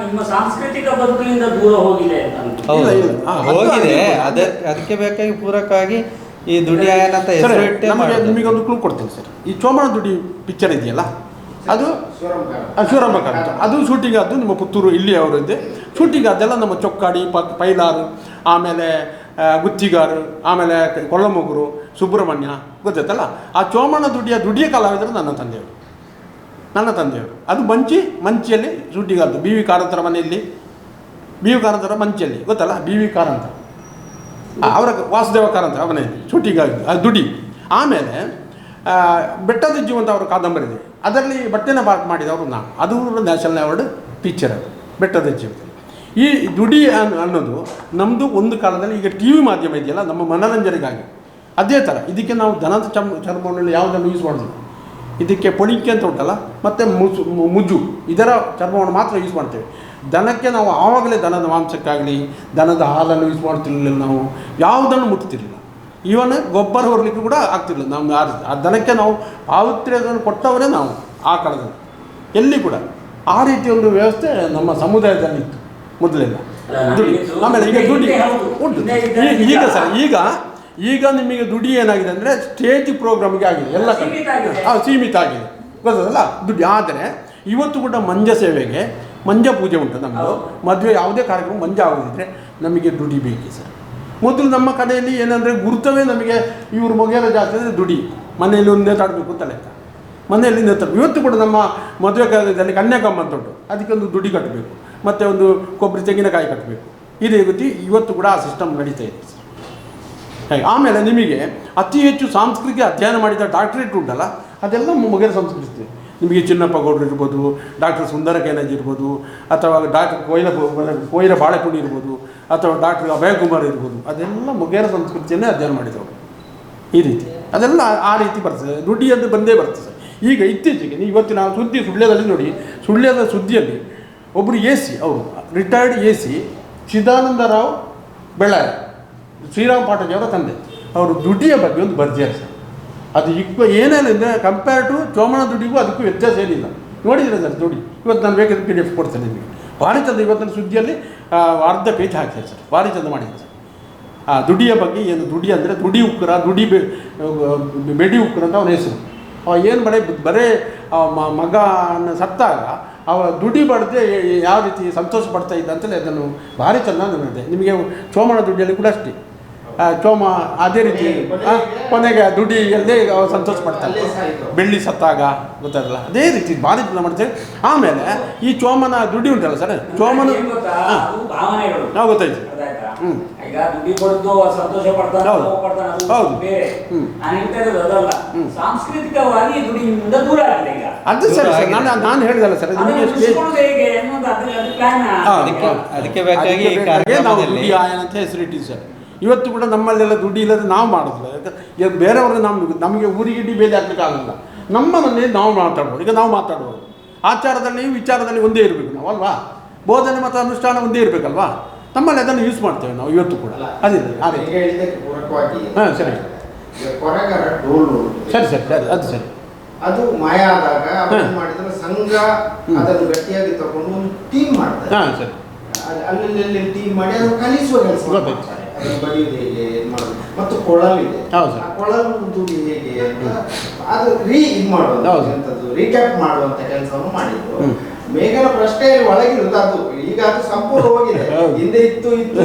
ನಿಮ್ಮ ಸಾಂಸ್ಕೃತಿಕ ಬದುಕಿನಿಂದ ದೂರ ಹೋಗಿದೆ ಅಂತ. ಹೋಗಿದೆ. ಅದಕ್ಕೆ ಬೇಕಾಗಿ ಪೂರಕವಾಗಿ ಈ ದುಡಿಯಾಯನ ಅಂತ ಹೆಸರಿಟ್ಟೆ. ನಿಮಗೊಂದು ಕ್ಲೂ ಕೊಡ್ತೀನಿ ಸರ್. ಈ ಚೋಮಣ ದುಡಿ ಪಿಕ್ಚರ್ ಇದೆಯಲ್ಲ, ಅದು ಶಿವರಾಮಕ ಅಂತ. ಅದು ಶೂಟಿಂಗ್ ಆದ್ದು ನಿಮ್ಮ ಪುತ್ತೂರು ಇಲ್ಲಿ ಅವರು ಇದ್ದೆ ಶೂಟಿಂಗ್ ಅದೆಲ್ಲ ನಮ್ಮ ಚೊಕ್ಕಾಡಿ, ಪೈಲಾರು, ಆಮೇಲೆ ಗುತ್ತಿಗಾರು, ಆಮೇಲೆ ಕೊಲ್ಲಮೊಗರು, ಸುಬ್ರಹ್ಮಣ್ಯ ಗೊತ್ತೈತಲ್ಲ. ಆ ಚೋಮಣ ದುಡಿಯ ಕಲಾವಿದರು ನನ್ನ ತಂದೆಯವರು. ಅದು ಮಂಚಿಯಲ್ಲಿ ಶೂಟಿಂಗ್ ಆದ್ದು. BV ಕಾರಂತರ ಮನೆಯಲ್ಲಿ, BV ಕಾರಂತರ ಮಂಚಿಯಲ್ಲಿ ಗೊತ್ತಲ್ಲ, BV ಕಾರಂತ ಅವರ ವಾಸುದೇವ ಕಾರಂತ ಮನೆಯಲ್ಲಿ ಶೂಟಿಂಗ್ ಆಗಿದ್ದು ಅದು ದುಡಿ. ಆಮೇಲೆ ಬೆಟ್ಟದ ಜೀವಂತ ಅವರ ಕಾದಂಬರಿ ಇದೆ, ಅದರಲ್ಲಿ ಬಟ್ಟೆನ ಮಾಡಿದವರು ನಾವು. ಅದು ನ್ಯಾಷನಲ್ ಅವಾರ್ಡ್ ಪಿಕ್ಚರ್ ಅದು ಬೆಟ್ಟದ ಜೀವಂತ. ಈ ದುಡಿ ಅನ್ನೋದು ನಮ್ಮದು ಒಂದು ಕಾಲದಲ್ಲಿ, ಈಗ TV ಮಾಧ್ಯಮ ಇದೆಯಲ್ಲ ನಮ್ಮ ಮನೋರಂಜನೆಗಾಗಿ, ಅದೇ ಥರ ಇದಕ್ಕೆ ನಾವು ದನದ ಚರ್ಮವನ್ನು ಯಾವುದನ್ನು ಯೂಸ್ ಮಾಡೋದಿಲ್ಲ. ಇದಕ್ಕೆ ಪೊಳಿಕೆ ಅಂತ ಉಂಟಲ್ಲ, ಮತ್ತು ಮುಜ್ಜು, ಇದರ ಚರ್ಮವನ್ನು ಮಾತ್ರ ಯೂಸ್ ಮಾಡ್ತೇವೆ. ದನಕ್ಕೆ ನಾವು ಆವಾಗಲೇ ದನದ ಮಾಂಸಕ್ಕಾಗಲಿ ದನದ ಹಾಲನ್ನು ಯೂಸ್ ಮಾಡ್ತಿರಲಿಲ್ಲ. ನಾವು ಯಾವುದನ್ನು ಮುಟ್ತಿರಲಿಲ್ಲ. ಇವನ್ ಗೊಬ್ಬರ ಹೊರಲಿಕ್ಕೆ ಕೂಡ ಆಗ್ತಿರಲಿಲ್ಲ. ನಮ್ಮ ಆ ದನಕ್ಕೆ ನಾವು ಪಾವಿತ್ರ್ಯವನ್ನು ಕೊಟ್ಟವರೇ ನಾವು ಆ ಕಾಲದಲ್ಲಿ. ಎಲ್ಲಿ ಕೂಡ ಆ ರೀತಿ ಒಂದು ವ್ಯವಸ್ಥೆ ನಮ್ಮ ಸಮುದಾಯದಲ್ಲಿತ್ತು ಮೊದಲೆಲ್ಲ. ಆಮೇಲೆ ಈಗ ದುಡಿ ಉಂಟು. ಈಗ ಸರ್ ಈಗ ನಿಮಗೆ ದುಡಿ ಏನಾಗಿದೆ ಅಂದರೆ ಸ್ಟೇಜ್ ಪ್ರೋಗ್ರಾಮ್ಗೆ ಆಗಿದೆ, ಎಲ್ಲ ಸೀಮಿತ ಆಗಿದೆ ಗೊತ್ತದಲ್ಲ ದುಡ್ಡು. ಆದರೆ ಇವತ್ತು ಕೂಡ ಮಂಜ ಸೇವೆಗೆ, ಮಂಜ ಪೂಜೆ ಉಂಟು ನಮ್ಮದು. ಮದುವೆ ಯಾವುದೇ ಕಾರ್ಯಕ್ರಮ ಮಂಜ ಆಗೋದಿದ್ರೆ ನಮಗೆ ದುಡಿ ಬೇಕು ಸರ್. ಮೊದಲು ನಮ್ಮ ಕಡೆಯಲ್ಲಿ ಏನಂದರೆ ಗುರುತವೇ ನಮಗೆ ಇವರು ಮೊಗೇರ ಜಾಸ್ತಿ ಅಂದರೆ ದುಡಿ. ಮನೆಯಲ್ಲಿ ಒಂದು ನೇತಾಡಬೇಕು ಅಂತ ಲೆಕ್ಕ, ಮನೆಯಲ್ಲಿ ನೇತಾಡ. ಇವತ್ತು ಕೂಡ ನಮ್ಮ ಮದುವೆ ಕಾಲದಲ್ಲಿ ಕನ್ಯಾಕಮ್ಮ ಅಂತ ಉಂಟು, ಅದಕ್ಕೆ ಒಂದು ದುಡಿ ಕಟ್ಟಬೇಕು, ಮತ್ತು ಒಂದು ಕೊಬ್ಬರಿ ತೆಂಗಿನಕಾಯಿ ಕಟ್ಟಬೇಕು. ಇದೇ ರೀತಿ ಇವತ್ತು ಕೂಡ ಆ ಸಿಸ್ಟಮ್ ನಡೀತಾ ಇದೆ ಸರ್. ಆಮೇಲೆ ನಿಮಗೆ ಅತಿ ಹೆಚ್ಚು ಸಾಂಸ್ಕೃತಿಕ ಅಧ್ಯಯನ ಮಾಡಿದ ಡಾಕ್ಟ್ರೇಟ್ ಉಂಟಲ್ಲ, ಅದೆಲ್ಲ ಮೊಗೇರ ಸಂಸ್ಕೃತಿ. ನಿಮಗೆ ಚಿನ್ನಪ್ಪ ಗೌಡರು ಇರ್ಬೋದು, ಡಾಕ್ಟರ್ ಸುಂದರ ಕೈನಾಜಿ ಇರ್ಬೋದು, ಅಥವಾ ಡಾಕ್ಟರ್ ಕೋಯಿಲ ಬಾಳೆಪುಡಿ ಇರ್ಬೋದು, ಅಥವಾ ಡಾಕ್ಟರ್ ಅಭಯ ಕುಮಾರ್ ಇರ್ಬೋದು, ಅದೆಲ್ಲ ಮೊಗೇರ ಸಂಸ್ಕೃತಿಯನ್ನೇ ಅಧ್ಯಯನ ಮಾಡಿದವರು. ಈ ರೀತಿ ಅದೆಲ್ಲ ಆ ರೀತಿ ಬರ್ತದೆ, ನುಡಿ ಅಂತ ಬಂದೇ ಬರ್ತದೆ. ಈಗ ಇತ್ತೀಚೆಗೆ ನೀವು ಇವತ್ತು ನಾವು ಸುಳ್ಯದಲ್ಲಿ ನೋಡಿ, ಸುಳ್ಯದ ಸುದ್ದಿಯಲ್ಲಿ ಒಬ್ಬರು AC, ಅವರು ರಿಟೈರ್ಡ್ AC ಚಿದಾನಂದರಾವ್ ಬೆಳ್ಳಾರಿ, ಶ್ರೀರಾಮ್ ಪಾಠಕಿ ಅವರ ತಂದೆ, ಅವರು ದುಡಿಯ ಬಗ್ಗೆ ಒಂದು ಬರ್ದಿದ್ದಾರೆ ಸರ್. ಅದು ಏನೇನಿದೆ ಕಂಪೇರ್ ಟು ಚೋಮನ ದುಡಿಗೂ ಅದಕ್ಕೂ ವ್ಯತ್ಯಾಸ ಏನಿಲ್ಲ. ನೋಡಿದ್ರೆ ಸರ್ ದುಡಿ, ಇವತ್ತು ನಾನು ಬೇಕಾದ್ರೆ PDF ಕೊಡ್ತೇನೆ ನಿಮಗೆ. ಭಾರಿ ಚಂದ ಇವತ್ತಿನ ಸುದ್ದಿಯಲ್ಲಿ ಅರ್ಧ ಪೇಜ್ ಹಾಕ್ತಾರೆ ಸರ್, ಭಾರಿ ಚಂದ ಮಾಡಿದ್ದಾರೆ ಸರ್. ಆ ದುಡಿಯ ಬಗ್ಗೆ ಏನು, ದುಡಿ ಅಂದರೆ ದುಡಿ ಉಕ್ಕರ, ಬೆಡಿ ಉಕ್ಕರ ಅಂತ ಅವನ ಹೆಸರು. ಅವ ಏನು ಬರೇ ಮಗನ ಸತ್ತಾಗ ಅವ ದುಡಿ ಬಡದೆ ಯಾವ ರೀತಿ ಸಂತೋಷ ಪಡ್ತಾ ಇದ್ದ ಅಂತಲೇ ಅದನ್ನು ಭಾರಿ ಚೆನ್ನಾಗಿ ನೋಡಿದೆ. ನಿಮಗೆ ಚೋಮನ ದುಡಿಯಲ್ಲಿ ಕೂಡ ಅಷ್ಟೇ, ಚೋಮ ಅದೇ ರೀತಿ ಕೊನೆಗೆ ದುಡಿಯಲ್ಲೇ ಸಂತೋಷ ಪಡ್ತಾರೆ, ಬೆಳ್ಳಿ ಸತ್ತಾಗ ಗೊತ್ತಾಗಲ್ಲ, ಅದೇ ರೀತಿ ಭಾರಿ ಜನ ಮಾಡ್ತೇವೆ. ಆಮೇಲೆ ಈ ಚೋಮನ ದುಡಿ ಉಂಟಲ್ಲ ಸರ್, ಚೋಮನ ನಾವು ಗೊತ್ತಾಯ್ತು. ಈಗ ದುಡ್ಡಿ ಕೊಡ್ತು ಸಂತೋಷ ಪಡ್ತಾನೆ, ಹೌದು. ಸಾಂಸ್ಕೃತಿಕವಾಗಿ ದುಡಿಯಿಂದ ದೂರ ಆಗಿದೆ ಈಗ. ಅದು ಸರಿ ಸರ್, ನಾನು ಹೇಳಿದಲ್ಲ ಸರ್, ಅದಕ್ಕೆ ಬೇಕಾಗಿ ನಾವು ದುಡಿ ಆಯನ ಅಂತ ಹೆಸರಿಟ್ಟಿದ್ದು ಸರ್. ಇವತ್ತು ಕೂಡ ನಮ್ಮಲ್ಲೆಲ್ಲ ದುಡ್ಡು ಇಲ್ಲದೆ ನಾವು ಮಾಡೋದಿಲ್ಲ. ಯಾಕೆ ಬೇರೆಯವ್ರನ್ನ ನಮಗೆ ಊರಿಗಿಡ್ಡಿ ಬೇಲಿ ಹಾಕ್ಲಿಕ್ಕಾಗಲ್ಲ. ನಮ್ಮ ಮನೆಯಲ್ಲಿ ನಾವು ಮಾತಾಡ್ಬೋದು. ಈಗ ನಾವು ಮಾತಾಡ್ಬೋದು, ಆಚಾರದಲ್ಲಿ ವಿಚಾರದಲ್ಲಿ ಒಂದೇ ಇರಬೇಕು ನಾವು ಅಲ್ವಾ, ಬೋಧನೆ ಮತ್ತು ಅನುಷ್ಠಾನ ಒಂದೇ ಇರಬೇಕಲ್ವಾ. ನಮ್ಮಲ್ಲಿ ಅದನ್ನು ಯೂಸ್ ಮಾಡ್ತೇವೆ ನಾವು ಇವತ್ತು ಕೂಡ. ಅದಿಲ್ಲ ಹಾಂ ಸರಿ ಸರಿ ಸರಿ ಸರಿ ಅದು ಸರಿ. ಅದು ಮಾಯ ಆದಾಗ ಮಾಡಿದ್ರೆ ಸಂಘ ಅದನ್ನು ಗಟ್ಟಿಯಾಗಿ ತಗೊಂಡು ಒಂದು ಟೀಮ್ ಮಾಡ್ತಾರೆ. ಹಾಂ ಸರಿ, ಅಲ್ಲಿ ಟೀಮ್ ಮಾಡಿ ಅದನ್ನು ಕಲಿಸುವ ಕೆಲಸ ಮಾಡ್ತಾರೆ. ಅದನ್ನು ಬಡಿಯುವುದು ಹೇಗೆ ಮಾಡೋದು, ಮತ್ತು ಕೊಳಲಿದೆ, ಕೊಳಲು ದುಡಿ ಹೇಗೆ ಅಂತ ಅದು ಇದು ಮಾಡುವಂಥದ್ದು, ರೀಕ್ಯಾಪ್ ಮಾಡುವಂಥ ಕೆಲಸವನ್ನು ಮಾಡಿದ್ರು. ಮೇಘನ ಪ್ರಶ್ನೆ ಒಳಗಿರುವುದು ಅದು, ಈಗ ಅದು ಸಂಪೂರ್ಣ ಹೋಗಿದೆ. ಹಿಂದೆ ಇತ್ತು ಅಂತ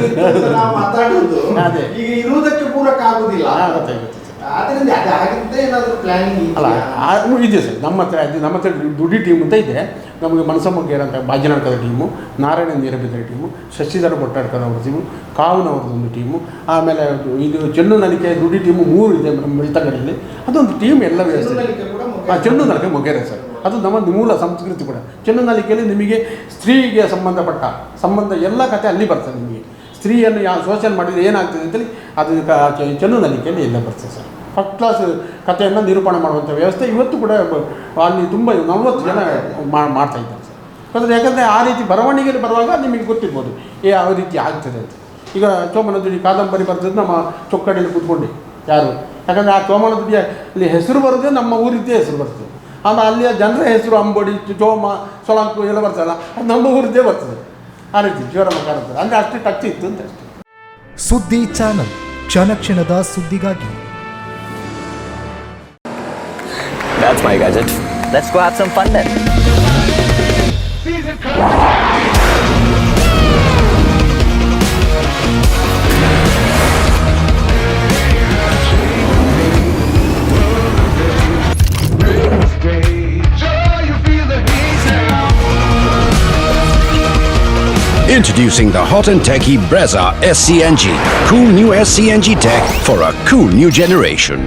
ನಾವು ಮಾತಾಡುವುದು ಈಗ ಇರುವುದಕ್ಕೆ ಪೂರಕ ಆಗುದಿಲ್ಲ. ಆದ್ರಿಂದ ಅದಾಗಿದ್ದರೆ ಏನಾದರೂ ಪ್ಲಾನಿಂಗ್ ಅಲ್ಲ ಇದೆ ಸರ್. ನಮ್ಮ ಹತ್ರ ದುಡಿ ಟೀಮ್ ಅಂತ ಇದೆ. ನಮಗೆ ಮನಸಮ್ಮಗೇರ ಅಂತ ಬಾಜಿನಾಡ್ಕದ ಟೀಮು, ನಾರಾಯಣ ನೀರಬಿದ್ದರ ಟೀಮು, ಶಶಿಧರ ಬೊಟ್ಟಾಡ್ಕದವ್ರ ಟೀಮು, ಕಾವನವ್ರದ್ದೊಂದು ಟೀಮು, ಆಮೇಲೆ ಇದು ಚೆನ್ನು ನಲಿಕೆ ದುಡಿ ಟೀಮು 3 ಇದೆ ನಮ್ಮ ಬೆಳ್ತಂಗಡಿಯಲ್ಲಿ. ಅದೊಂದು ಟೀಮ್ ಎಲ್ಲ ವ್ಯವಸ್ಥೆ. ಚೆನ್ನು ನಲಿಕೆ ಮೊಗೇರೆ ಸರ್, ಅದು ನಮ್ಮ ಮೂಲ ಸಂಸ್ಕೃತಿ ಕೂಡ. ಚೆನ್ನು ನಲಿಕೆಯಲ್ಲಿ ನಿಮಗೆ ಸ್ತ್ರೀಗೆ ಸಂಬಂಧ ಎಲ್ಲ ಕಥೆ ಅಲ್ಲಿ ಬರ್ತದೆ. ನಿಮಗೆ ಸ್ತ್ರೀಯನ್ನು ಶೋಷಣೆ ಮಾಡಿದರೆ ಏನಾಗ್ತದೆ ಅಂತೇಳಿ ಅದು ಚೆನ್ನು ನಲಿಕೆಯಲ್ಲಿ ಎಲ್ಲ ಬರ್ತದೆ ಸರ್. ಫಸ್ಟ್ ಕ್ಲಾಸ್ ಕಥೆಯನ್ನು ನಿರೂಪಣೆ ಮಾಡುವಂಥ ವ್ಯವಸ್ಥೆ ಇವತ್ತು ಕೂಡ ಅಲ್ಲಿ ತುಂಬ 40 ಜನ ಮಾಡ್ತಾ ಇದ್ದಾರೆ ಸರ್. ಯಾಕಂದರೆ ಆ ರೀತಿ ಬರವಣಿಗೆಯಲ್ಲಿ ಬರುವಾಗ ನಿಮಗೆ ಗೊತ್ತಿರ್ಬೋದು ಯಾವ ರೀತಿ ಆಗ್ತದೆ ಅಂತ. ಈಗ ಚೋಮನ ದುಡಿ ಕಾದಂಬರಿ ಬರ್ತದೆ ನಮ್ಮ ಚೊಕ್ಕಡಿಯಲ್ಲಿ ಕೂತ್ಕೊಂಡು ಯಾರು, ಯಾಕಂದರೆ ಆ ಚೋಮನ ದುಡಿಯಲ್ಲಿ ಹೆಸರು ಬರೋದೇ ನಮ್ಮ ಊರಿದ್ದೇ ಹೆಸರು ಬರ್ತದೆ. ಆಮೇಲೆ ಅಲ್ಲಿಯ ಜನರ ಹೆಸರು ಅಂಬೋಡಿ, ಚೋಮ, ಸೊಳಂಕು ಎಲ್ಲ ಬರ್ತದಲ್ಲ, ಅದು ನಮ್ಮ ಊರಿದ್ದೇ ಬರ್ತದೆ. ಆ ರೀತಿ ಜ್ವರ ಮಕಾರ ಬರ್ತದೆ. ಅಂದರೆ ಅಷ್ಟೇ ಟಚ್ ಇತ್ತು ಅಂತ ಅಷ್ಟೇ. ಸುದ್ದಿ ಚಾನಲ್, ಕ್ಷಣ ಕ್ಷಣದ ಸುದ್ದಿಗಾಗಿ. That's my gadget. Let's go have some fun then. Introducing the hot and techy Brezza SCNG. Cool new SCNG tech for a cool new generation.